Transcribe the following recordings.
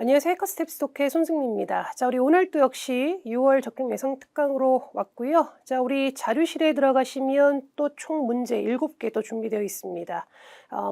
안녕하세요. 해커스텝 스토크의 손승미입니다. 자, 우리 오늘 또 역시 6월 적용 예상 특강으로 왔고요. 자, 우리 자료실에 들어가시면 또 총 문제 7개 또 준비되어 있습니다.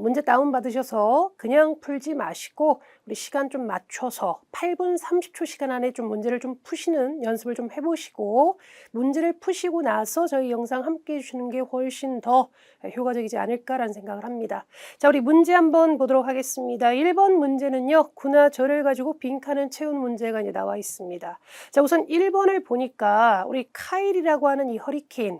문제 다운받으셔서 그냥 풀지 마시고 우리 시간 좀 맞춰서 8분 30초 시간 안에 좀 문제를 좀 푸시는 연습을 좀 해보시고 문제를 푸시고 나서 저희 영상 함께 해주시는 게 훨씬 더 효과적이지 않을까라는 생각을 합니다. 자, 우리 문제 한번 보도록 하겠습니다. 1번 문제는요. 구나 절을 가지고 빈칸을 채운 문제가 이제 나와 있습니다. 자, 우선 1번을 보니까 우리 카일이라고 하는 이 허리케인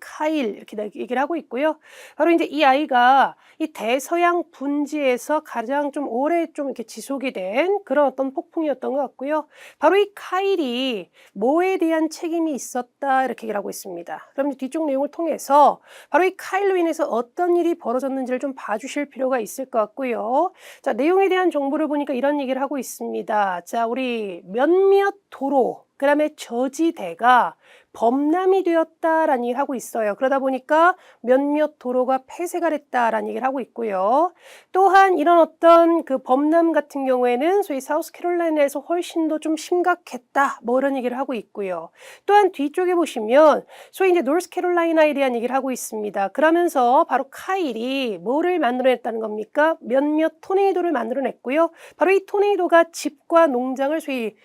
카일 이렇게 얘기를 하고 있고요. 바로 이제 이 아이가 이 대서양 분지에서 가장 좀 오래 좀 이렇게 지속이 된 그런 어떤 폭풍이었던 것 같고요. 바로 이 카일이 뭐에 대한 책임이 있었다 이렇게 얘기를 하고 있습니다. 그럼 뒤쪽 내용을 통해서 바로 이 카일로 인해서 어떤 일이 벌어졌는지를 좀 봐주실 필요가 있을 것 같고요. 자, 내용에 대한 정보를 보니까 이런 얘기를 하고 있습니다. 자, 우리 몇몇 도로, 그 다음에 저지대가 범람이 되었다라는 얘기를 하고 있어요. 그러다 보니까 몇몇 도로가 폐쇄가 됐다라는 얘기를 하고 있고요. 또한 이런 어떤 그 범람 같은 경우에는 소위 사우스캐롤라이나에서 훨씬 더 좀 심각했다. 뭐 이런 얘기를 하고 있고요. 또한 뒤쪽에 보시면 소위 이제 노스캐롤라이나에 대한 얘기를 하고 있습니다. 그러면서 바로 카일이 뭐를 만들어냈다는 겁니까? 몇몇 토네이도를 만들어냈고요. 바로 이 토네이도가 집과 농장을 소위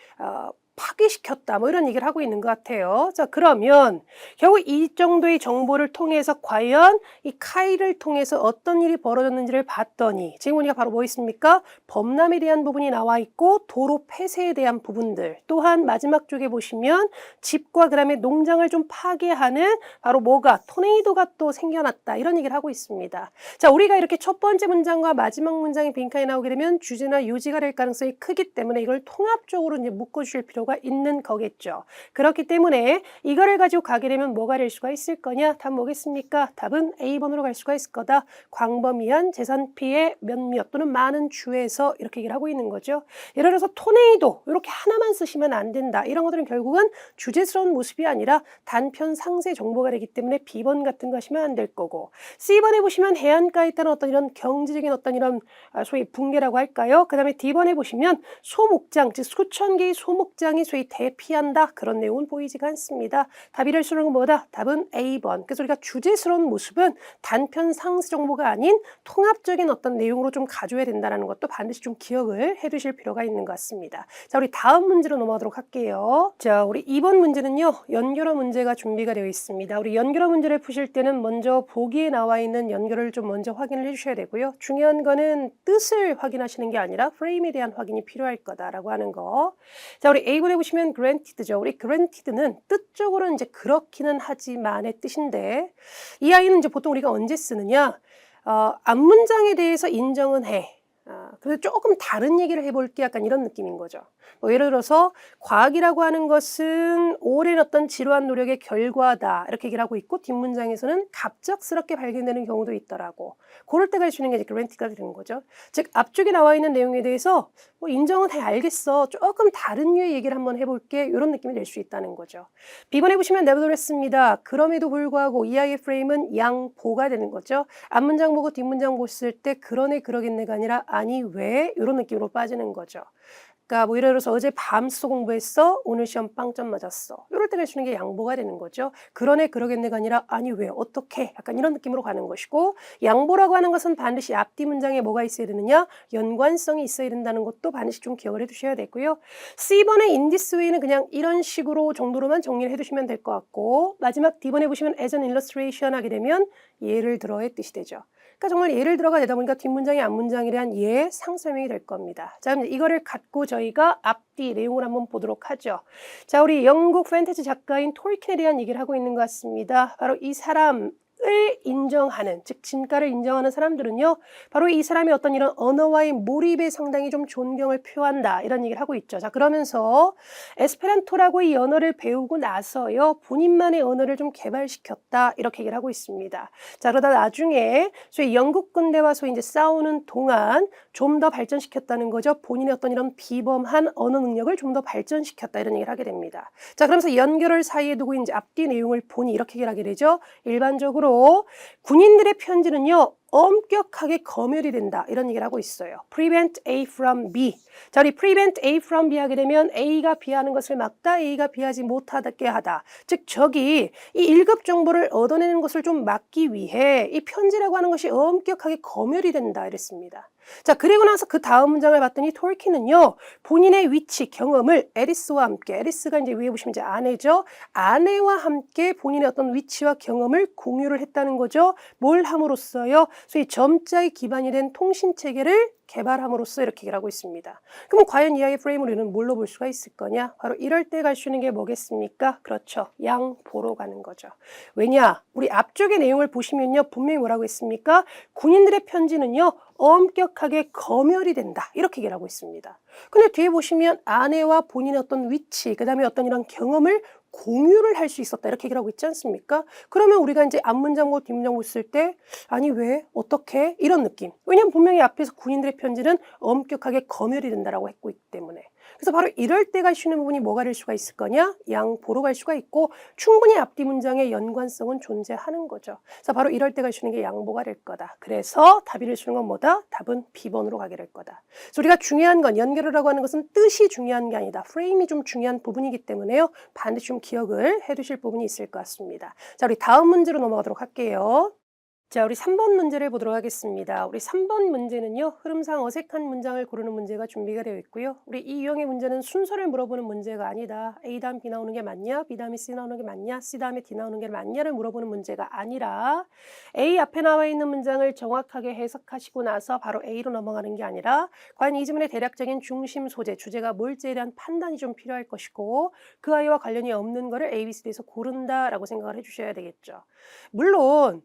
파괴시켰다 뭐 이런 얘기를 하고 있는 것 같아요. 자, 그러면 결국 이 정도의 정보를 통해서 과연 이 카일을 통해서 어떤 일이 벌어졌는지를 봤더니 지금 보니까 바로 뭐 있습니까? 범람에 대한 부분이 나와 있고 도로 폐쇄에 대한 부분들, 또한 마지막 쪽에 보시면 집과 그다음에 농장을 좀 파괴하는 바로 뭐가 토네이도가 또 생겨났다 이런 얘기를 하고 있습니다. 자, 우리가 이렇게 첫 번째 문장과 마지막 문장이 빈칸이 나오게 되면 주제나 요지가 될 가능성이 크기 때문에 이걸 통합적으로 이제 묶어주실 필요가 있는 거겠죠. 그렇기 때문에 이거를 가지고 가게 되면 뭐가 될 수가 있을 거냐? 답 뭐겠습니까? 답은 A번으로 갈 수가 있을 거다. 광범위한 재산 피해 몇몇 또는 많은 주에서 이렇게 얘기를 하고 있는 거죠. 예를 들어서 토네이도 이렇게 하나만 쓰시면 안 된다. 이런 것들은 결국은 주제스러운 모습이 아니라 단편 상세 정보가 되기 때문에 B번 같은 거 하시면 안 될 거고, C번에 보시면 해안가에 따른 어떤 이런 경제적인 어떤 이런 소위 붕괴라고 할까요? 그 다음에 D번에 보시면 소목장, 즉 수천 개의 소목장이 소위 대피한다. 그런 내용은 보이지가 않습니다. 답이 될 수 있는 건 뭐다? 답은 A번. 그래서 우리가 주제스러운 모습은 단편 상세 정보가 아닌 통합적인 어떤 내용으로 좀 가져야 된다는 것도 반드시 좀 기억을 해두실 필요가 있는 것 같습니다. 자, 우리 다음 문제로 넘어가도록 할게요. 자, 우리 2번 문제는요. 연결어 문제가 준비가 되어 있습니다. 우리 연결어 문제를 푸실 때는 먼저 보기에 나와 있는 연결을 좀 먼저 확인을 해주셔야 되고요. 중요한 거는 뜻을 확인하시는 게 아니라 프레임에 대한 확인이 필요할 거다라고 하는 거. 자, 우리 A번에 보시면 granted죠. 우리 granted는 뜻적으로는 이제 그렇기는 하지만의 뜻인데, 이 아이는 이제 보통 우리가 언제 쓰느냐? 앞문장에 대해서 인정은 해. 그래서 조금 다른 얘기를 해볼게 약간 이런 느낌인 거죠. 뭐 예를 들어서 과학이라고 하는 것은 오랜 어떤 지루한 노력의 결과다 이렇게 얘기를 하고 있고, 뒷문장에서는 갑작스럽게 발견되는 경우도 있더라고. 그럴 때 가르치는 게 이제 그랜티가 되는 거죠. 즉 앞쪽에 나와 있는 내용에 대해서 뭐 인정은 해 알겠어. 조금 다른 류의 얘기를 한번 해볼게. 이런 느낌이 낼 수 있다는 거죠. B번에 보시면 nevertheless입니다. 그럼에도 불구하고 이 아이의 프레임은 양보가 되는 거죠. 앞문장 보고 뒷문장 봤을 때 그러네 그러겠네가 아니라 아니 왜 이런 느낌으로 빠지는 거죠. 그러니까 뭐 예를 들어서 어제 밤새 공부했어. 오늘 시험 빵점 맞았어. 이럴 때 내주는 게 양보가 되는 거죠. 그러네 그러겠네가 아니라 아니 왜 어떻게 약간 이런 느낌으로 가는 것이고, 양보라고 하는 것은 반드시 앞뒤 문장에 뭐가 있어야 되느냐? 연관성이 있어야 된다는 것도 반드시 좀 기억을 해두셔야 되고요. C번의 in this way는 그냥 이런 식으로 정도로만 정리를 해두시면 될 것 같고, 마지막 D번에 보시면 as an illustration 하게 되면 예를 들어의 뜻이 되죠. 그러니까 정말 예를 들어가 되다 보니까 뒷문장이 앞문장에 대한 예 상설명이 될 겁니다. 자, 그럼 이거를 갖고 저희가 앞뒤 내용을 한번 보도록 하죠. 자, 우리 영국 판타지 작가인 톨킨에 대한 얘기를 하고 있는 것 같습니다. 바로 이 사람을 인정하는, 즉 진가를 인정하는 사람들은요, 바로 이 사람의 어떤 이런 언어와의 몰입에 상당히 좀 존경을 표한다 이런 얘기를 하고 있죠. 자, 그러면서 에스페란토라고 이 언어를 배우고 나서요 본인만의 언어를 좀 개발시켰다 이렇게 얘기를 하고 있습니다. 자, 그러다 나중에 소위 영국 군대와 소위 이제 싸우는 동안 좀 더 발전시켰다는 거죠. 본인의 어떤 이런 비범한 언어 능력을 좀 더 발전시켰다 이런 얘기를 하게 됩니다. 자, 그러면서 연결을 사이에 두고 이제 앞뒤 내용을 보니 이렇게 얘기를 하게 되죠. 일반적으로 바로 군인들의 편지는요. 엄격하게 검열이 된다. 이런 얘기를 하고 있어요. Prevent A from B. 자, 우리 prevent A from B 하게 되면 A가 B하는 것을 막다, A가 B하지 못하게 하다. 즉, 적이 이 1급 정보를 얻어내는 것을 좀 막기 위해 이 편지라고 하는 것이 엄격하게 검열이 된다. 이랬습니다. 자, 그리고 나서 그 다음 문장을 봤더니 톨킨은요, 본인의 위치, 경험을 애리스와 함께, 애리스가 이제 위에 보시면 이제 아내죠. 아내와 함께 본인의 어떤 위치와 경험을 공유를 했다는 거죠. 뭘 함으로써요? 소위 점자에 기반이 된 통신 체계를 개발함으로써 이렇게 얘기를 하고 있습니다. 그럼 과연 이야기 프레임을 우리는 뭘로 볼 수가 있을 거냐? 바로 이럴 때 갈 수 있는 게 뭐겠습니까? 그렇죠. 양 보러 가는 거죠. 왜냐? 우리 앞쪽의 내용을 보시면요. 분명히 뭐라고 했습니까? 군인들의 편지는요. 엄격하게 검열이 된다. 이렇게 얘기를 하고 있습니다. 근데 뒤에 보시면 아내와 본인의 어떤 위치, 그 다음에 어떤 이런 경험을 공유를 할 수 있었다. 이렇게 얘기를 하고 있지 않습니까? 그러면 우리가 이제 앞문장과 뒷문장 봤을 때 아니 왜? 어떻게? 이런 느낌. 왜냐하면 분명히 앞에서 군인들의 편지는 엄격하게 검열이 된다라고 했고 있기 때문에. 그래서 바로 이럴 때 갈 수 있는 부분이 뭐가 될 수가 있을 거냐? 양 보러 갈 수가 있고 충분히 앞뒤 문장의 연관성은 존재하는 거죠. 그래서 바로 이럴 때 갈 수 있는 게 양보가 될 거다. 그래서 답이 될 수 있는 건 뭐다? 답은 B번으로 가게 될 거다. 그래서 우리가 중요한 건 연결을 하고 하는 것은 뜻이 중요한 게 아니다. 프레임이 좀 중요한 부분이기 때문에요. 반드시 좀 기억을 해두실 부분이 있을 것 같습니다. 자, 우리 다음 문제로 넘어가도록 할게요. 자, 우리 3번 문제를 보도록 하겠습니다. 우리 3번 문제는요. 흐름상 어색한 문장을 고르는 문제가 준비가 되어 있고요. 우리 이 유형의 문제는 순서를 물어보는 문제가 아니다. A 다음 B 나오는 게 맞냐? B 다음에 C 나오는 게 맞냐? C 다음에 D 나오는 게 맞냐를 물어보는 문제가 아니라 A 앞에 나와 있는 문장을 정확하게 해석하시고 나서 바로 A로 넘어가는 게 아니라 과연 이 지문의 대략적인 중심 소재, 주제가 뭘지에 대한 판단이 좀 필요할 것이고 그 아이와 관련이 없는 거를 A, B, C에서 고른다라고 생각을 해주셔야 되겠죠. 물론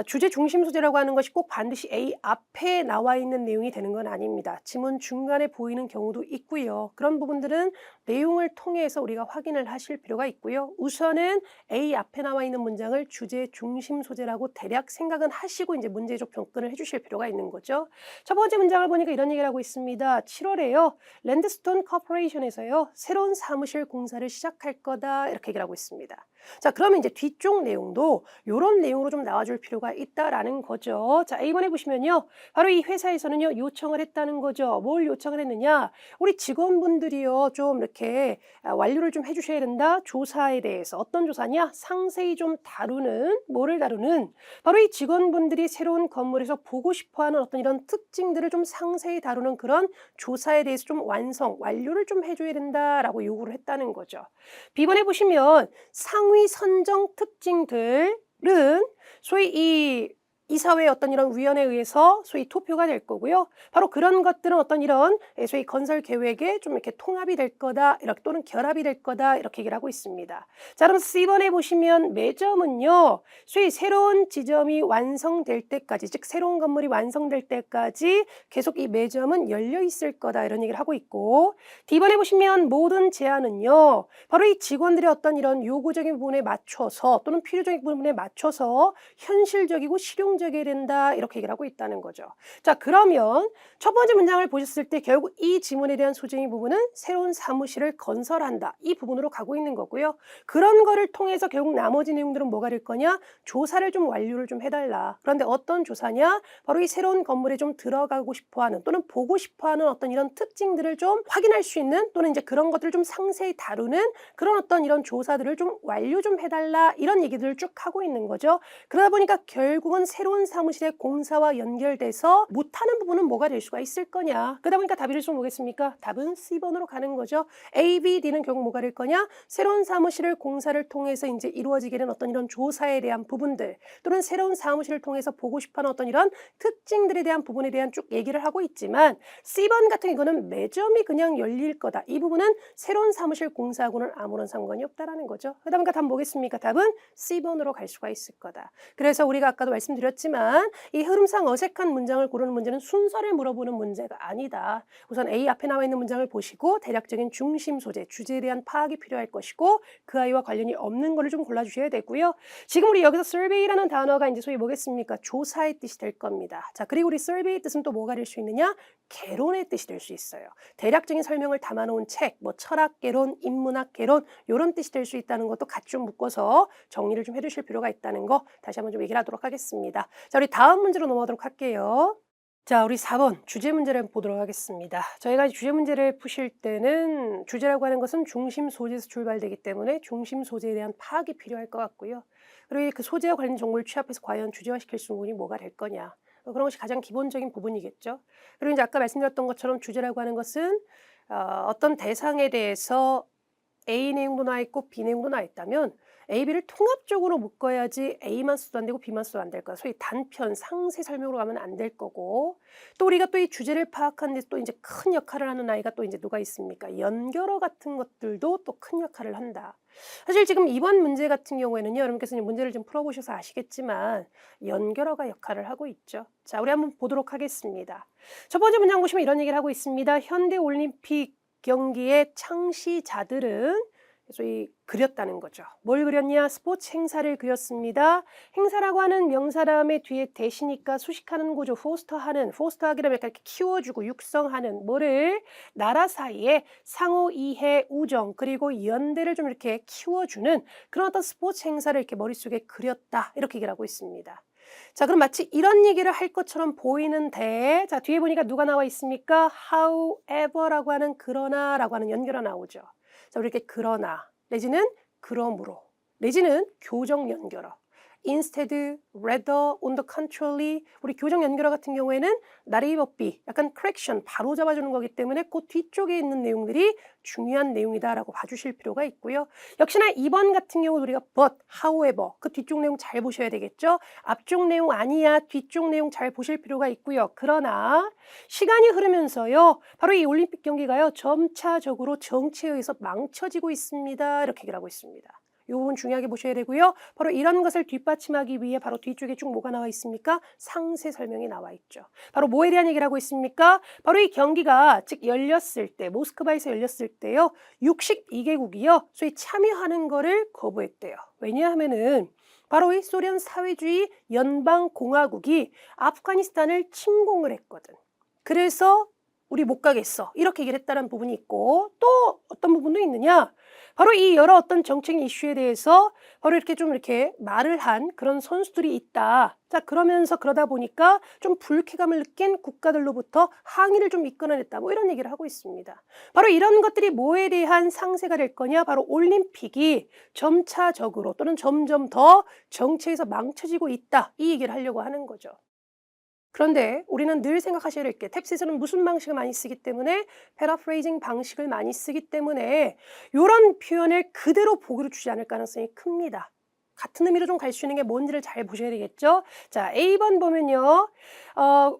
주제 중심 소재라고 하는 것이 꼭 반드시 A 앞에 나와 있는 내용이 되는 건 아닙니다. 지문 중간에 보이는 경우도 있고요. 그런 부분들은 내용을 통해서 우리가 확인을 하실 필요가 있고요. 우선은 A 앞에 나와 있는 문장을 주제 중심 소재라고 대략 생각은 하시고 이제 문제적 접근을 해주실 필요가 있는 거죠. 첫 번째 문장을 보니까 이런 얘기를 하고 있습니다. 7월에요. 랜드스톤 코퍼레이션에서요. 새로운 사무실 공사를 시작할 거다. 이렇게 얘기를 하고 있습니다. 자, 그러면 이제 뒤쪽 내용도 이런 내용으로 좀 나와줄 필요가 있다라는 거죠. 자, A번에 보시면요. 바로 이 회사에서는요, 요청을 했다는 거죠. 뭘 요청을 했느냐? 우리 직원분들이요, 좀 이렇게 완료를 좀 해주셔야 된다. 조사에 대해서. 어떤 조사냐? 상세히 좀 다루는, 뭐를 다루는? 바로 이 직원분들이 새로운 건물에서 보고 싶어 하는 어떤 이런 특징들을 좀 상세히 다루는 그런 조사에 대해서 좀 완료를 좀 해줘야 된다라고 요구를 했다는 거죠. B번에 보시면 상위 선정 특징들은 소위 이 이사회의 어떤 이런 위원회에 의해서 소위 투표가 될 거고요. 바로 그런 것들은 어떤 이런 소위 건설 계획에 좀 이렇게 통합이 될 거다, 이렇게 또는 결합이 될 거다, 이렇게 얘기를 하고 있습니다. 자, 그럼 C번에 보시면 매점은요, 소위 새로운 지점이 완성될 때까지, 즉 새로운 건물이 완성될 때까지 계속 이 매점은 열려 있을 거다, 이런 얘기를 하고 있고, D번에 보시면 모든 제안은요, 바로 이 직원들의 어떤 이런 요구적인 부분에 맞춰서 또는 필요적인 부분에 맞춰서 현실적이고 실용적이어야 된다, 이렇게 얘기를 하고 있다는 거죠. 자, 그러면 첫 번째 문장을 보셨을 때 결국 이 지문에 대한 소재의 부분은 새로운 사무실을 건설한다, 이 부분으로 가고 있는 거고요. 그런 거를 통해서 결국 나머지 내용들은 뭐가 될 거냐? 조사를 좀 완료를 좀 해달라. 그런데 어떤 조사냐? 바로 이 새로운 건물에 좀 들어가고 싶어하는 또는 보고 싶어하는 어떤 이런 특징들을 좀 확인할 수 있는 또는 이제 그런 것들을 좀 상세히 다루는 그런 어떤 이런 조사들을 좀 완료 좀 해달라, 이런 얘기들을 쭉 하고 있는 거죠. 그러다 보니까 결국은 새로운 사무실의 공사와 연결돼서 못하는 부분은 뭐가 될 수가 있을 거냐? 그러다 보니까 답이 좀 뭐겠습니까? 답은 C번으로 가는 거죠. A, B, D는 결국 뭐가 될 거냐? 새로운 사무실을 공사를 통해서 이제 이루어지게 된 어떤 이런 조사에 대한 부분들 또는 새로운 사무실을 통해서 보고 싶어하는 어떤 이런 특징들에 대한 부분에 대한 쭉 얘기를 하고 있지만 C번 같은 이거는 매점이 그냥 열릴 거다. 이 부분은 새로운 사무실 공사하고는 아무런 상관이 없다라는 거죠. 그러다 보니까 답은 뭐겠습니까? 답은 C번으로 갈 수가 있을 거다. 그래서 우리가 아까도 말씀드렸죠. 말씀드렸지만 이 흐름상 어색한 문장을 고르는 문제는 순서를 물어보는 문제가 아니다. 우선 A 앞에 나와 있는 문장을 보시고 대략적인 중심 소재, 주제에 대한 파악이 필요할 것이고 그 아이와 관련이 없는 거를 좀 골라주셔야 되고요. 지금 우리 여기서 survey라는 단어가 이제 소위 뭐겠습니까? 조사의 뜻이 될 겁니다. 자, 그리고 우리 survey의 뜻은 또 뭐가 될 수 있느냐? 개론의 뜻이 될 수 있어요. 대략적인 설명을 담아놓은 책, 뭐 철학개론, 인문학 개론 이런 뜻이 될 수 있다는 것도 같이 좀 묶어서 정리를 좀 해주실 필요가 있다는 거 다시 한번 좀 얘기를 하도록 하겠습니다. 자, 우리 다음 문제로 넘어가도록 할게요. 자, 우리 4번 주제 문제를 보도록 하겠습니다. 저희가 주제 문제를 푸실 때는 주제라고 하는 것은 중심 소재에서 출발되기 때문에 중심 소재에 대한 파악이 필요할 것 같고요. 그리고 그 소재와 관련 정보를 취합해서 과연 주제화시킬 수 있는 부분이 뭐가 될 거냐. 그런 것이 가장 기본적인 부분이겠죠. 그리고 이제 아까 말씀드렸던 것처럼 주제라고 하는 것은 어떤 대상에 대해서 A 내용도 나와 있고 B 내용도 나와 있다면 A, B를 통합적으로 묶어야지 A만 써도 안 되고 B만 써도 안 될 거야. 소위 단편, 상세 설명으로 가면 안 될 거고 또 우리가 또 이 주제를 파악하는 데 또 이제 큰 역할을 하는 아이가 또 이제 누가 있습니까? 연결어 같은 것들도 또 큰 역할을 한다. 사실 지금 이번 문제 같은 경우에는요. 여러분께서 이제 문제를 좀 풀어보셔서 아시겠지만 연결어가 역할을 하고 있죠. 자, 우리 한번 보도록 하겠습니다. 첫 번째 문장 보시면 이런 얘기를 하고 있습니다. 현대올림픽 경기의 창시자들은 소위 그렸다는 거죠. 뭘 그렸냐? 스포츠 행사를 그렸습니다. 행사라고 하는 명사 다음에 뒤에 대시니까 수식하는 거죠. 포스터하는, 포스터하기를 약간 이렇게 키워주고 육성하는 뭐를 나라 사이에 상호 이해, 우정 그리고 연대를 좀 이렇게 키워주는 그런 어떤 스포츠 행사를 이렇게 머릿속에 그렸다 이렇게 얘기를 하고 있습니다. 자, 그럼 마치 이런 얘기를 할 것처럼 보이는데 자, 뒤에 보니까 누가 나와 있습니까? however라고 하는 그러나라고 하는 연결어 나오죠. 자, 우리 이렇게 그러나 내지는 그러므로 내지는 교정 연결어 instead, rather, on the contrary 우리 교정 연결어 같은 경우에는 나레이 법비 약간 correction 바로 잡아주는 거기 때문에 그 뒤쪽에 있는 내용들이 중요한 내용이다라고 봐주실 필요가 있고요. 역시나 2번 같은 경우 우리가 but, however 그 뒤쪽 내용 잘 보셔야 되겠죠. 앞쪽 내용 아니야 뒤쪽 내용 잘 보실 필요가 있고요. 그러나 시간이 흐르면서요 바로 이 올림픽 경기가요 점차적으로 정치에 의해서 망쳐지고 있습니다 이렇게 얘기를 하고 있습니다. 이 부분 중요하게 보셔야 되고요. 바로 이런 것을 뒷받침하기 위해 바로 뒤쪽에 쭉 뭐가 나와 있습니까? 상세 설명이 나와 있죠. 바로 뭐에 대한 얘기를 하고 있습니까? 바로 이 경기가 즉 열렸을 때 모스크바에서 열렸을 때요. 62개국이요. 소위 참여하는 거를 거부했대요. 왜냐하면은 바로 이 소련 사회주의 연방공화국이 아프가니스탄을 침공을 했거든. 그래서 우리 못 가겠어. 이렇게 얘기를 했다는 부분이 있고 또 어떤 부분도 있느냐? 바로 이 여러 어떤 정책 이슈에 대해서 바로 이렇게 좀 이렇게 말을 한 그런 선수들이 있다. 자, 그러면서 그러다 보니까 좀 불쾌감을 느낀 국가들로부터 항의를 좀 이끌어냈다. 뭐 이런 얘기를 하고 있습니다. 바로 이런 것들이 뭐에 대한 상세가 될 거냐? 바로 올림픽이 점차적으로 또는 점점 더 정치에서 망쳐지고 있다. 이 얘기를 하려고 하는 거죠. 그런데 우리는 늘 생각하셔야 될 게 탭스에서는 무슨 방식을 많이 쓰기 때문에 패러프레이징 방식을 많이 쓰기 때문에 이런 표현을 그대로 보기로 주지 않을 가능성이 큽니다. 같은 의미로 좀 갈 수 있는 게 뭔지를 잘 보셔야 되겠죠. 자, A번 보면요.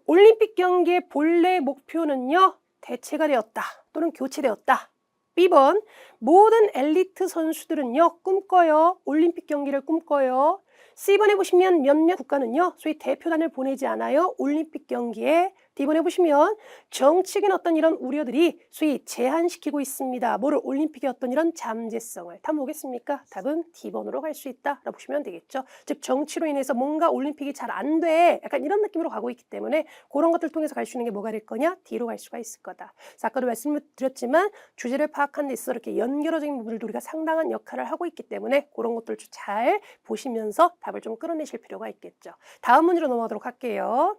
올림픽 경기의 본래 목표는요. 대체가 되었다 또는 교체되었다. B번 모든 엘리트 선수들은요. 꿈꿔요. 올림픽 경기를 꿈꿔요. C번에 보시면 몇몇 국가는요. 소위 대표단을 보내지 않아요. 올림픽 경기에. D번에 보시면 정치적인 어떤 이런 우려들이 소위 제한시키고 있습니다. 뭐를 올림픽의 어떤 이런 잠재성을. 답 뭐겠습니까? 답은 D번으로 갈 수 있다라고 보시면 되겠죠. 즉 정치로 인해서 뭔가 올림픽이 잘 안 돼. 약간 이런 느낌으로 가고 있기 때문에 그런 것들 통해서 갈 수 있는 게 뭐가 될 거냐? D로 갈 수가 있을 거다. 그래서 아까도 말씀을 드렸지만 주제를 파악하는 데 있어서 이렇게 연결어적인 부분들도 우리가 상당한 역할을 하고 있기 때문에 그런 것들을 잘 보시면서 답을 좀 끌어내실 필요가 있겠죠. 다음 문제로 넘어가도록 할게요.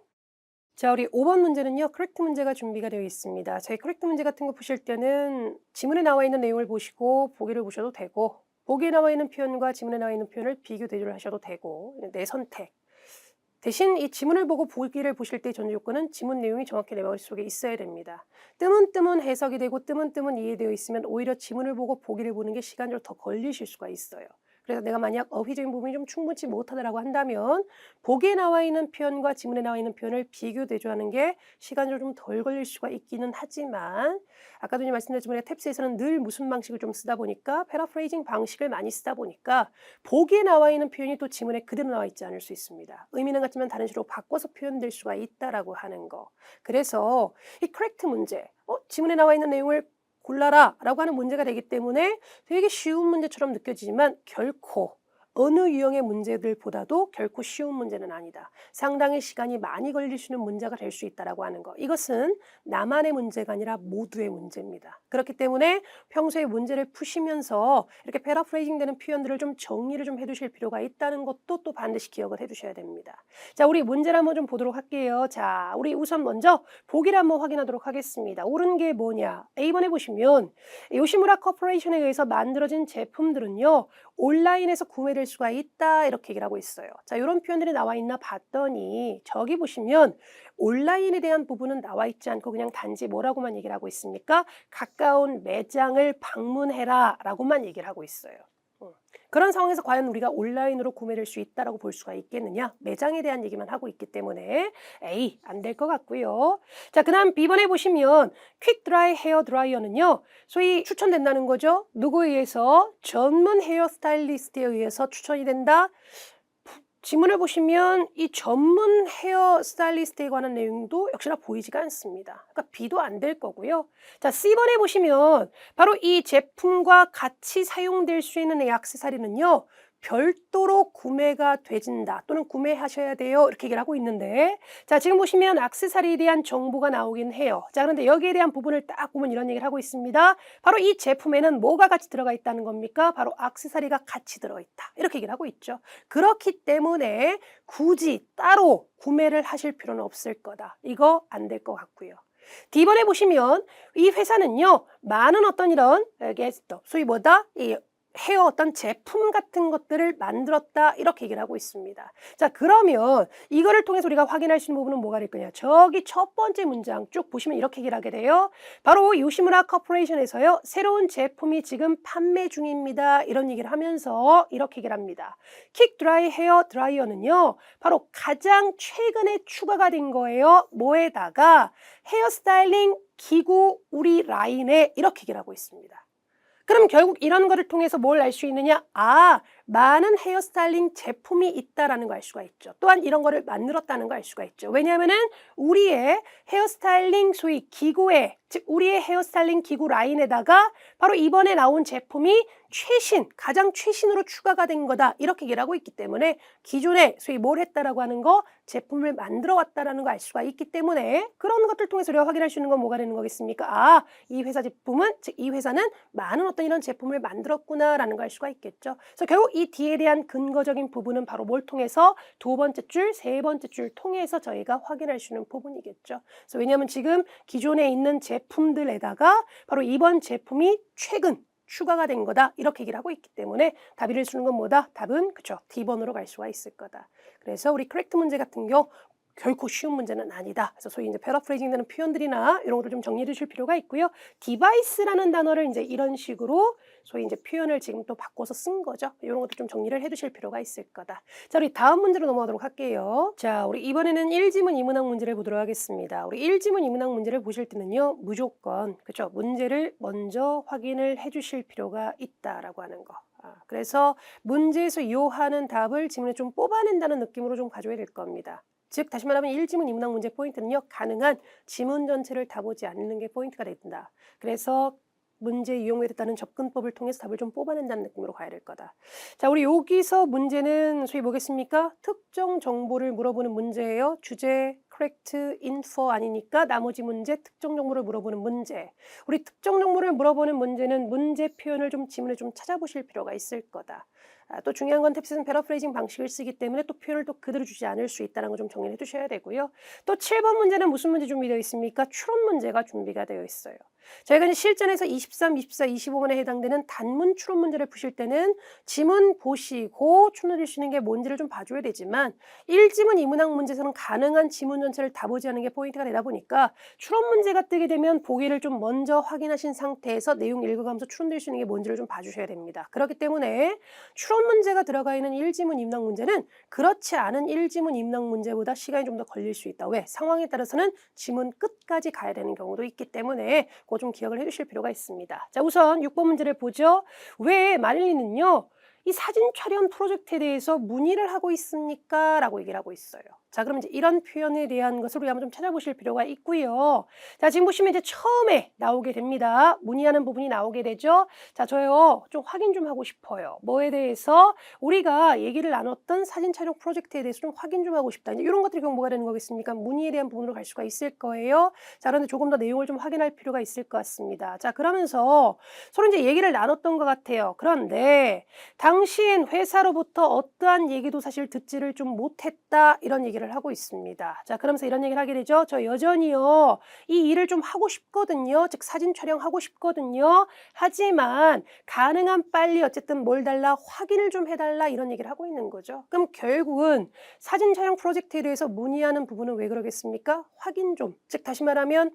자, 우리 5번 문제는요. 커렉트 문제가 준비가 되어 있습니다. 저희 커렉트 문제 같은 거 보실 때는 지문에 나와 있는 내용을 보시고 보기를 보셔도 되고 보기에 나와 있는 표현과 지문에 나와 있는 표현을 비교 대조를 하셔도 되고 내 선택. 대신 이 지문을 보고 보기를 보실 때 전제 요건은 지문 내용이 정확히 내 머릿속에 있어야 됩니다. 뜨문뜨문 해석이 되고 뜨문뜨문 이해되어 있으면 오히려 지문을 보고 보기를 보는 게 시간적으로 더 걸리실 수가 있어요. 그래서 내가 만약 어휘적인 부분이 좀 충분치 못하다라고 한다면 보기에 나와 있는 표현과 지문에 나와 있는 표현을 비교 대조하는 게 시간적으로 좀 덜 걸릴 수가 있기는 하지만 아까도 이제 말씀드렸지만 탭스에서는 늘 무슨 방식을 좀 쓰다 보니까 패러프레이징 방식을 많이 쓰다 보니까 보기에 나와 있는 표현이 또 지문에 그대로 나와 있지 않을 수 있습니다. 의미는 같지만 다른 식으로 바꿔서 표현될 수가 있다라고 하는 거. 그래서 이 correct 문제, 지문에 나와 있는 내용을 골라라 라고 하는 문제가 되기 때문에 되게 쉬운 문제처럼 느껴지지만 결코 어느 유형의 문제들보다도 결코 쉬운 문제는 아니다. 상당히 시간이 많이 걸릴 수 있는 문제가 될 수 있다라고 하는 거. 이것은 나만의 문제가 아니라 모두의 문제입니다. 그렇기 때문에 평소에 문제를 푸시면서 이렇게 패러프레이징 되는 표현들을 좀 정리를 좀 해두실 필요가 있다는 것도 또 반드시 기억을 해두셔야 됩니다. 자, 우리 문제를 한번 좀 보도록 할게요. 자, 우리 우선 먼저 보기를 한번 확인하도록 하겠습니다. 옳은 게 뭐냐? A번에 보시면 요시무라 코퍼레이션에 의해서 만들어진 제품들은요. 온라인에서 구매될 수가 있다 이렇게 얘기를 하고 있어요. 자, 이런 표현들이 나와 있나 봤더니 저기 보시면 온라인에 대한 부분은 나와 있지 않고 그냥 단지 뭐라고만 얘기를 하고 있습니까? 가까운 매장을 방문해라 라고만 얘기를 하고 있어요. 그런 상황에서 과연 우리가 온라인으로 구매될 수 있다라고 볼 수가 있겠느냐? 매장에 대한 얘기만 하고 있기 때문에 A, 안 될 것 같고요. 자, 그 다음 B번에 보시면 퀵 드라이 헤어 드라이어는요. 소위 추천된다는 거죠. 누구에 의해서? 전문 헤어 스타일리스트에 의해서 추천이 된다. 지문을 보시면 이 전문 헤어 스타일리스트에 관한 내용도 역시나 보이지가 않습니다. 그러니까 B도 안 될 거고요. 자, C번에 보시면 바로 이 제품과 같이 사용될 수 있는 이 액세서리는요. 별도로 구매가 되진다 또는 구매하셔야 돼요 이렇게 얘기를 하고 있는데 자 지금 보시면 액세서리에 대한 정보가 나오긴 해요. 자 그런데 여기에 대한 부분을 딱 보면 이런 얘기를 하고 있습니다. 바로 이 제품에는 뭐가 같이 들어가 있다는 겁니까? 바로 액세서리가 같이 들어있다 이렇게 얘기를 하고 있죠. 그렇기 때문에 굳이 따로 구매를 하실 필요는 없을 거다. 이거 안 될 것 같고요. D번에 보시면 이 회사는요 많은 어떤 이런 소위 뭐다? 이 헤어 어떤 제품 같은 것들을 만들었다 이렇게 얘기를 하고 있습니다. 자 그러면 이거를 통해서 우리가 확인할 수 있는 부분은 뭐가 될 거냐. 저기 첫 번째 문장 쭉 보시면 이렇게 얘기를 하게 돼요. 바로 요시무라 코퍼레이션에서요. 새로운 제품이 지금 판매 중입니다. 이런 얘기를 하면서 이렇게 얘기를 합니다. 킥 드라이 헤어 드라이어는요. 바로 가장 최근에 추가가 된 거예요. 뭐에다가 헤어 스타일링 기구 우리 라인에 이렇게 얘기를 하고 있습니다. 그럼 결국 이런 거를 통해서 뭘 알 수 있느냐? 아, 많은 헤어스타일링 제품이 있다라는 걸 알 수가 있죠. 또한 이런 거를 만들었다는 걸 알 수가 있죠. 왜냐하면은 우리의 헤어스타일링 소위 기구에 즉 우리의 헤어스타일링 기구 라인에다가 바로 이번에 나온 제품이 가장 최신으로 추가가 된 거다. 이렇게 얘기를 하고 있기 때문에 기존에 소위 뭘 했다라고 하는 거 제품을 만들어 왔다라는 걸 알 수가 있기 때문에 그런 것들 통해서 우리가 확인할 수 있는 건 뭐가 되는 거겠습니까? 아, 이 회사 제품은 즉 이 회사는 많은 어떤 이런 제품을 만들었구나라는 걸 알 수가 있겠죠. 그래서 결국 이 D에 대한 근거적인 부분은 바로 뭘 통해서 두 번째 줄, 세 번째 줄 통해서 저희가 확인할 수 있는 부분이겠죠. 그래서 왜냐하면 지금 기존에 있는 제품들에다가 바로 이번 제품이 최근 추가가 된 거다 이렇게 얘기를 하고 있기 때문에 답을 주는 건 뭐다? 답은 그쵸 D번으로 갈 수가 있을 거다. 그래서 우리 correct 문제 같은 경우 결코 쉬운 문제는 아니다. 그래서 소위 이제 패러프레이징 되는 표현들이나 이런 것들 좀 정리해 두실 필요가 있고요. 디바이스라는 단어를 이제 이런 식으로 소위 이제 표현을 지금 또 바꿔서 쓴 거죠. 이런 것도 좀 정리를 해 두실 필요가 있을 거다. 자, 우리 다음 문제로 넘어가도록 할게요. 자, 우리 이번에는 1지문 2문항 문제를 보도록 하겠습니다. 우리 1지문 2문항 문제를 보실 때는요. 무조건 그렇죠. 문제를 먼저 확인을 해 주실 필요가 있다라고 하는 거. 그래서 문제에서 요하는 답을 지문에 좀 뽑아낸다는 느낌으로 좀 가져야 될 겁니다. 즉 다시 말하면 1지문 2문항 문제 포인트는요. 가능한 지문 전체를 다 보지 않는 게 포인트가 된다. 그래서 문제 이용에 따른 접근법을 통해서 답을 좀 뽑아낸다는 느낌으로 가야 될 거다. 자, 우리 여기서 문제는 소위 뭐겠습니까? 특정 정보를 물어보는 문제예요. 주제, correct, info 아니니까 나머지 문제, 특정 정보를 물어보는 문제. 우리 특정 정보를 물어보는 문제는 문제 표현을 좀 지문에 좀 찾아보실 필요가 있을 거다. 또 중요한 건 탭스는 패러프레이징 방식을 쓰기 때문에 또 표현을 또 그대로 주지 않을 수 있다는 거 좀 정리해 두셔야 되고요. 또 7번 문제는 무슨 문제 준비되어 있습니까? 추론 문제가 준비가 되어 있어요. 저희가 이제 실전에서 23, 24, 25번에 해당되는 단문 추론 문제를 푸실 때는 지문 보시고 추론해 주시는 게 뭔지를 좀 봐줘야 되지만 1지문 2문항 문제에서는 가능한 지문 전체를 다 보지 않는 게 포인트가 되다 보니까 추론 문제가 뜨게 되면 보기를 좀 먼저 확인하신 상태에서 내용 읽어가면서 추론될 수 있는 게 뭔지를 좀 봐주셔야 됩니다. 그렇기 때문에 추론 문제가 들어가 있는 1지문 2문항 문제는 그렇지 않은 1지문 2문항 문제보다 시간이 좀 더 걸릴 수 있다. 왜? 상황에 따라서는 지문 끝까지 가야 되는 경우도 있기 때문에 그거 좀 기억을 해주실 필요가 있습니다. 자, 우선 6번 문제를 보죠. 왜 마릴린은요 이 사진 촬영 프로젝트에 대해서 문의를 하고 있습니까? 라고 얘기를 하고 있어요. 자, 그럼 이제 이런 표현에 대한 것을 우리 한번 좀 찾아보실 필요가 있고요. 자, 지금 보시면 이제 처음에 나오게 됩니다. 문의하는 부분이 나오게 되죠. 자, 저요 좀 확인 좀 하고 싶어요. 뭐에 대해서? 우리가 얘기를 나눴던 사진 촬영 프로젝트에 대해서 좀 확인 좀 하고 싶다. 이제 이런 것들이 결국 뭐가 되는 거겠습니까? 문의에 대한 부분으로 갈 수가 있을 거예요. 자, 그런데 조금 더 내용을 좀 확인할 필요가 있을 것 같습니다. 자, 그러면서 서로 이제 얘기를 나눴던 것 같아요. 그런데 당시엔 회사로부터 어떠한 얘기도 사실 듣지를 좀 못했다. 이런 얘기를 하고 있습니다. 자, 그러면서 이런 얘기를 하게 되죠. 저 여전히요 이 일을 좀 하고 싶거든요. 즉 사진 촬영하고 싶거든요. 하지만 가능한 빨리 어쨌든 뭘 달라 확인을 좀 해달라 이런 얘기를 하고 있는 거죠. 그럼 결국은 사진 촬영 프로젝트에 대해서 문의하는 부분은 왜 그러겠습니까? 확인 좀. 즉 다시 말하면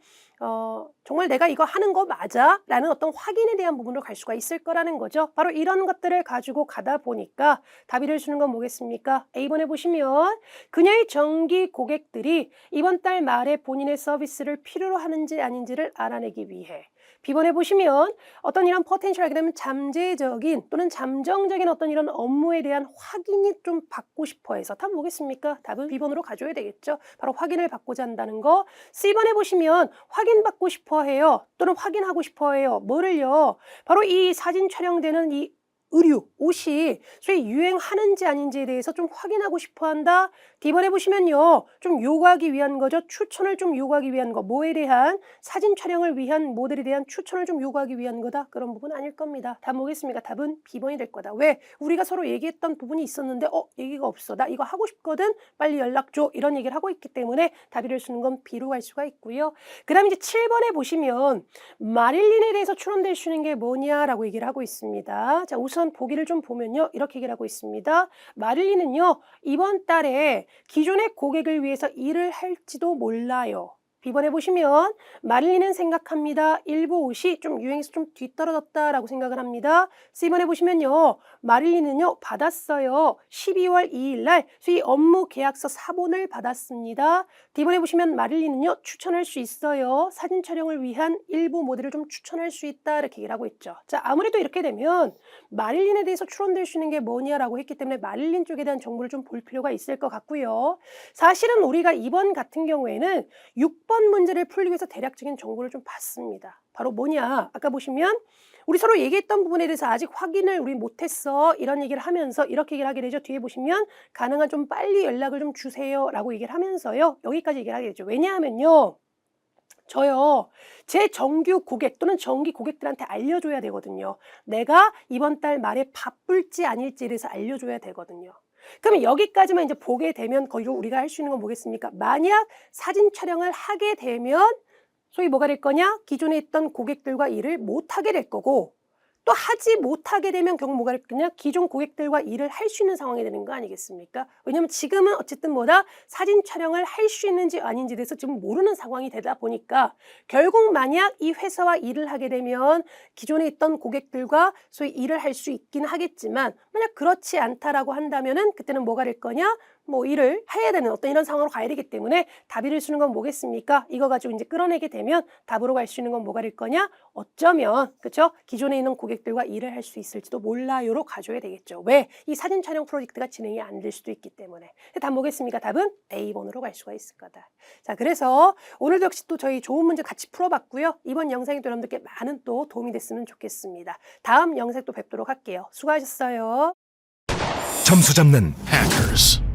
정말 내가 이거 하는 거 맞아? 라는 어떤 확인에 대한 부분으로 갈 수가 있을 거라는 거죠. 바로 이런 것들을 가지고 가다 보니까 답을 주는 건 뭐겠습니까? A번에 보시면 그녀의 정기 고객들이 이번 달 말에 본인의 서비스를 필요로 하는지 아닌지를 알아내기 위해 B번에 보시면 어떤 이런 포텐셜 하게 되면 잠재적인 또는 잠정적인 어떤 이런 업무에 대한 확인이 좀 받고 싶어 해서 답은 뭐겠습니까? 답은 B번으로 가져야 되겠죠. 바로 확인을 받고자 한다는 거. C번에 보시면 확인받고 싶어 해요. 또는 확인하고 싶어 해요. 뭐를요? 바로 이 사진 촬영되는 이 의류, 옷이 소위 유행하는지 아닌지에 대해서 좀 확인하고 싶어 한다. D번에 보시면요. 좀 요구하기 위한 거죠. 추천을 좀 요구하기 위한 거. 뭐에 대한? 사진 촬영을 위한 모델에 대한 추천을 좀 요구하기 위한 거다. 그런 부분 아닐 겁니다. 답 뭐겠습니까? 답은 B번이 될 거다. 왜? 우리가 서로 얘기했던 부분이 있었는데 얘기가 없어. 나 이거 하고 싶거든. 빨리 연락 줘. 이런 얘기를 하고 있기 때문에 답이를 쓰는 건 B로 갈 수가 있고요. 그 다음에 이제 7번에 보시면 마릴린에 대해서 추론될 수 있는 게 뭐냐라고 얘기를 하고 있습니다. 자, 우선 보기를 좀 보면요. 이렇게 얘기를 하고 있습니다. 마릴린은요. 이번 달에 기존의 고객을 위해서 일을 할지도 몰라요. B번에 보시면 마릴린은 생각합니다. 일부 옷이 좀 유행에서 좀 뒤떨어졌다라고 생각을 합니다. C번에 보시면요. 마릴린은요. 받았어요. 12월 2일 날 수의 업무 계약서 사본을 받았습니다. D번에 보시면 마릴린은요. 추천할 수 있어요. 사진 촬영을 위한 일부 모델을 좀 추천할 수 있다 이렇게 얘기를 하고 있죠. 자, 아무래도 이렇게 되면 마릴린에 대해서 추론될 수 있는 게 뭐냐라고 했기 때문에 마릴린 쪽에 대한 정보를 좀 볼 필요가 있을 것 같고요. 사실은 우리가 이번 같은 경우에는 6번 문제를 풀기 위해서 대략적인 정보를 좀 받습니다. 바로 뭐냐? 아까 보시면 우리 서로 얘기했던 부분에 대해서 아직 확인을 우리 못했어. 이런 얘기를 하면서 이렇게 얘기를 하게 되죠. 뒤에 보시면 가능한 좀 빨리 연락을 좀 주세요. 라고 얘기를 하면서요. 여기까지 얘기를 하게 되죠. 왜냐하면요. 저요. 제 정규 고객 또는 정기 고객들한테 알려줘야 되거든요. 내가 이번 달 말에 바쁠지 아닐지에 대해서 알려줘야 되거든요. 그러면 여기까지만 이제 보게 되면 거기로 우리가 할 수 있는 건 뭐겠습니까? 만약 사진 촬영을 하게 되면 소위 뭐가 될 거냐? 기존에 있던 고객들과 일을 못하게 될 거고 또 하지 못하게 되면 결국 뭐가 될 거냐? 기존 고객들과 일을 할 수 있는 상황이 되는 거 아니겠습니까? 왜냐하면 지금은 어쨌든 뭐다? 사진 촬영을 할 수 있는지 아닌지에 대해서 지금 모르는 상황이 되다 보니까 결국 만약 이 회사와 일을 하게 되면 기존에 있던 고객들과 소위 일을 할 수 있긴 하겠지만 만약 그렇지 않다라고 한다면은 그때는 뭐가 될 거냐? 뭐 일을 해야 되는 어떤 이런 상황으로 가야 되기 때문에 답을 쓰는 건 뭐겠습니까? 이거 가지고 이제 끌어내게 되면 답으로 갈 수 있는 건 뭐가 될 거냐? 어쩌면 그렇죠? 기존에 있는 고객들과 일을 할 수 있을지도 몰라요로 가져야 되겠죠. 왜? 이 사진 촬영 프로젝트가 진행이 안 될 수도 있기 때문에. 답 뭐겠습니까? 답은 A번으로 갈 수가 있을 거다. 자, 그래서 오늘도 역시 또 저희 좋은 문제 같이 풀어봤고요. 이번 영상이 또 여러분들께 많은 또 도움이 됐으면 좋겠습니다. 다음 영상에 또 뵙도록 할게요. 수고하셨어요. 점수 잡는 Hackers.